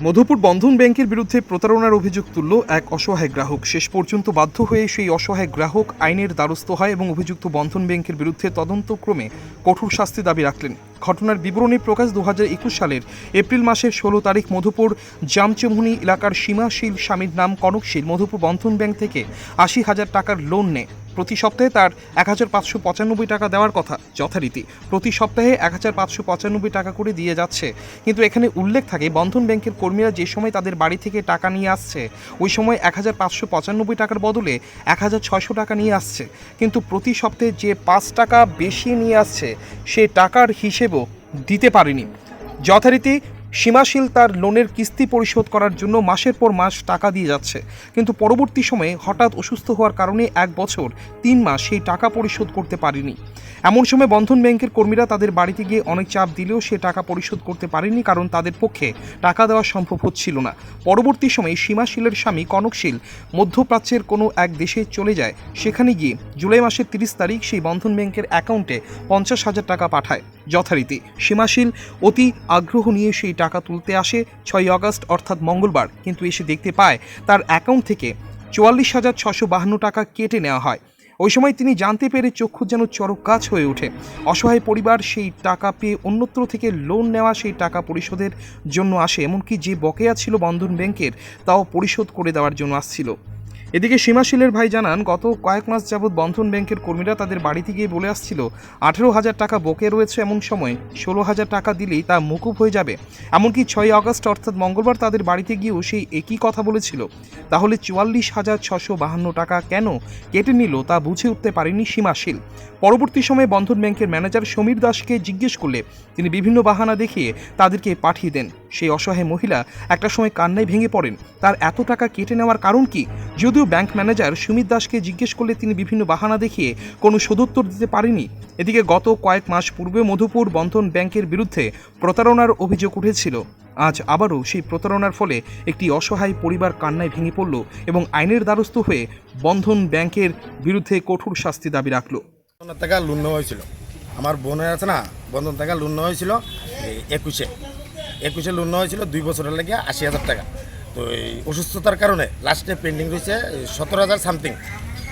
মধুপুর বন্ধন ব্যাংকের বিরুদ্ধে প্রতারণার অভিযোগ তুলল এক অসহায় গ্রাহক। শেষ পর্যন্ত বাধ্য হয়ে সেই অসহায় গ্রাহক আইনের দ্বারস্থ হয় এবং অভিযুক্ত বন্ধন ব্যাংকের বিরুদ্ধে তদন্তক্রমে কঠোর শাস্তি দাবি রাখলেন। ঘটনার বিবরণী প্রকাশ 2021 সালের এপ্রিল মাসের 16 তারিখ মধুপুর জামচেমুনি এলাকার সীমাশীল স্বামীর নাম কনকশীল মধুপুর বন্ধন ব্যাংক থেকে 80,000 টাকার লোন নেয়। প্রতি সপ্তাহে তার 1,595 টাকা দেওয়ার কথা যথারীতি প্রতি সপ্তাহে 1,595 টাকা করে দিয়ে যাচ্ছে। কিন্তু এখানে উল্লেখ থাকে বন্ধন ব্যাংকের কর্মীরা যে সময় তাদের বাড়ি থেকে টাকা নিয়ে আসছে ওই সময় 1,595 টাকার বদলে 1,600 টাকা নিয়ে আসছে। কিন্তু প্রতি সপ্তাহে যে 5 টাকা বেশি নিয়ে আসছে সে টাকার হিসেবও দিতে পারেনি। যথারীতি সীমাশীল তার লোনের কিস্তি পরিশোধ করার জন্য মাসের পর মাস টাকা দিয়ে যাচ্ছে, কিন্তু পরবর্তী সময়ে হঠাৎ অসুস্থ হওয়ার কারণে 1 বছর 3 মাস সেই টাকা পরিশোধ করতে পারেনি। এমন সময় বন্ধন ব্যাংকের কর্মীরা তাদের বাড়িতে গিয়ে অনেক চাপ দিলেও সে টাকা পরিশোধ করতে পারেনি, কারণ তাদের পক্ষে টাকা দেওয়া সম্ভব হচ্ছিল না। পরবর্তী সময়ে সীমাশীলের স্বামী কনকশীল মধ্যপ্রাচ্যের কোনো এক দেশে চলে যায়। সেখানে গিয়ে জুলাই মাসের 30 তারিখ সেই বন্ধন ব্যাংকের অ্যাকাউন্টে 50,000 টাকা পাঠায়। যথারীতি সীমাশীল অতি আগ্রহ নিয়ে সেই টাকা তুলতে আসে 6 আগস্ট অর্থাৎ মঙ্গলবার, কিন্তু এসে দেখতে পায় তার অ্যাকাউন্ট থেকে 44,652 টাকা কেটে নেওয়া হয়। ওই সময় তিনি জানতে পেরে চক্ষু যেন চড়ক গাছ হয়ে ওঠে। অসহায় পরিবার সেই টাকা পেয়ে অন্যত্র থেকে লোন নেওয়া সেই টাকা পরিশোধের জন্য আসে, এমনকি যে বকেয়া ছিল বন্ধন ব্যাংকের তাও পরিশোধ করে দেওয়ার জন্য আসছিল। এদিকে সীমাশীলের ভাই জানান, গত কয়েক মাস যাবৎ বন্ধন ব্যাংকের কর্মীরা তাদের বাড়িতে গিয়ে বলে আসছিল 18,000 টাকা বকে রয়েছে, এমন সময় 16,000 টাকা দিলেই তা মকুব হয়ে যাবে। এমনকি 6 আগস্ট অর্থাৎ মঙ্গলবার তাদের বাড়িতে গিয়েও সেই একই কথা বলেছিল। তাহলে 44,652 টাকা কেন কেটে নিল তা বুঝে উঠতে পারেনি সীমাশীল। পরবর্তী সময়ে বন্ধন ব্যাংকের ম্যানেজার সমীর দাসকে জিজ্ঞেস করলে তিনি বিভিন্ন বাহানা দেখিয়ে তাদেরকে পাঠিয়ে দেন। সেই অসহায় মহিলা একটা সময় কান্নায় ভেঙে পড়েন। তার এত টাকা কেটে নেওয়ার কারণ কি? যদিও ব্যাংক ম্যানেজার সুমিত দাসকে জিজ্ঞেস করলে তিনি বিভিন্ন বাহানা দেখিয়ে কোনো সদুত্তর দিতে পারেনি। এদিকে গত কয়েক মাস পূর্বে মধুপুর বন্ধন ব্যাংকের বিরুদ্ধে প্রতারণার অভিযোগ উঠেছিল। আজ আবারও সেই প্রতারণার ফলে একটি অসহায় পরিবার কান্নায় ভেঙে পড়ল এবং আইনের দ্বারস্থ হয়ে বন্ধন ব্যাংকের বিরুদ্ধে কঠোর শাস্তি দাবি রাখল। টাকা লোন নেওয়া হয়েছিল, আমার বোনের আছে না, বন্ধন টাকা লোন নেওয়া হয়েছিল 21-এ লোন নেওয়া হয়েছিল 2 বছরের লেগে 80,000 টাকা। তো এই অসুস্থতার কারণে লাস্টে পেন্ডিং রয়েছে 17,000 সামথিং।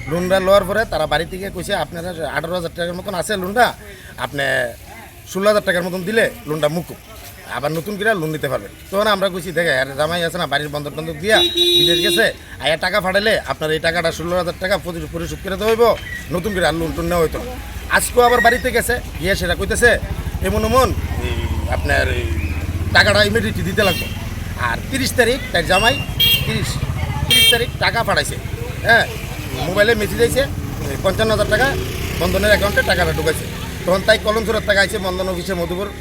লোনটা লওয়ার পরে তারা বাড়ি থেকে কইছে আপনারা 18,000 টাকার মতন আছে লোনটা, আপনি 16,000 টাকার মতন দিলে লোনটা মুকুব, আবার নতুন করে লোন নিতে পারবেন। তখন আমরা কইছি দেখে আর জামাই আছে না, বাড়ির বন্ধক টন্ধক দিয়া বিদেশ গেছে, আয়া টাকা ফাটাইলে আপনার এই টাকাটা 16,000 টাকা পরিশোধ করে দেওয়া হইব, নতুন করে আর লোন টোন নেওয়া হইতো না। আজকেও আবার বাড়িতে গেছে গিয়ে সেটা কইতেছে এমন আপনার টাকাটা ইমিডিয়েটলি দিতে লাগবে। আর 30 তারিখ তার জামাই 30 তারিখ টাকা পাঠাইছে, হ্যাঁ, মোবাইলে মেসেজ আইছে 55,000 টাকা বন্ধনের অ্যাকাউন্টে টাকাটা ঢুকাইছে। তখন তাই কলমচুরার টাকা আইছে বন্ধন অফিসে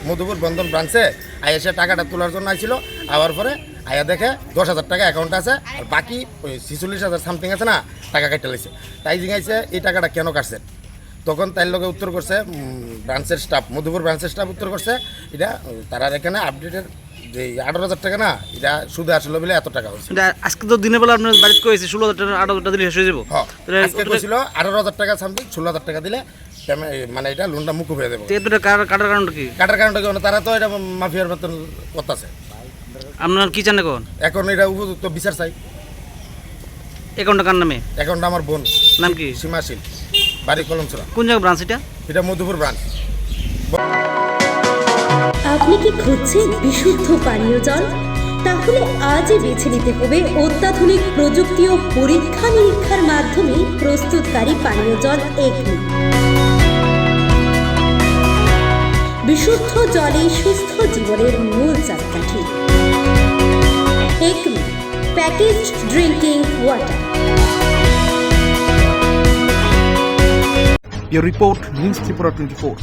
মধুপুর বন্ধন ব্রাঞ্চে আয়া এসে টাকাটা তোলার জন্য আইছিল। আবার পরে আয়া দেখে 10,000 টাকা অ্যাকাউন্টে আছে, আর বাকি 46,000 সামথিং আছে না টাকা কেটে লাইছে। তাই জিজ্ঞাসা এই টাকাটা কেন কাটছে? তখন তাই লোকে উত্তর করছে ব্রাঞ্চের স্টাফ, মধুপুর ব্রাঞ্চের স্টাফ উত্তর করছে এটা তারা এখানে আপডেটের যে 18,000 টাকা না, এটা শুধু আসলে বলে এত টাকা হয়েছে। আজকে তো দিনের বেলা আপনার বাড়িতে কয়েছে 16,000 টাকা 18,000 টাকা দিলে শেষ হয়ে যাবো। আজকে কইছিল 18,000 টাকা সামথিং, 16,000 টাকা দিলে মানে এটা লোনটা মুকুব হয়ে যাবে। কাটার কারণটা কি? কাটার কারণটা কি? তারা তো এটা মাফিয়ার মতন করতেছে। আপনার কি জানে এখন এটা উপযুক্ত বিচার চাই। অ্যাকাউন্টটা কার নামে? অ্যাকাউন্টটা আমার বোন। নাম কি? সীমাশীল, বাড়ি কলমচুরা। কোন জায়গা ব্রাঞ্চ এটা? এটা মধুপুর ব্রাঞ্চ। আপনি কি খুঁজছেন বিশুদ্ধ পানীয় জল? তাহলে আজই বেছে নিতে হবে অত্যাধুনিক প্রযুক্তি ও পরীক্ষা নিরীক্ষার মাধ্যমে প্রস্তুতকারী পানীয় জল একমি। বিশুদ্ধ জলে সুস্থ জীবনের মূল চাকাঠি। Acme packaged drinking water. Your report, News Tripura 24.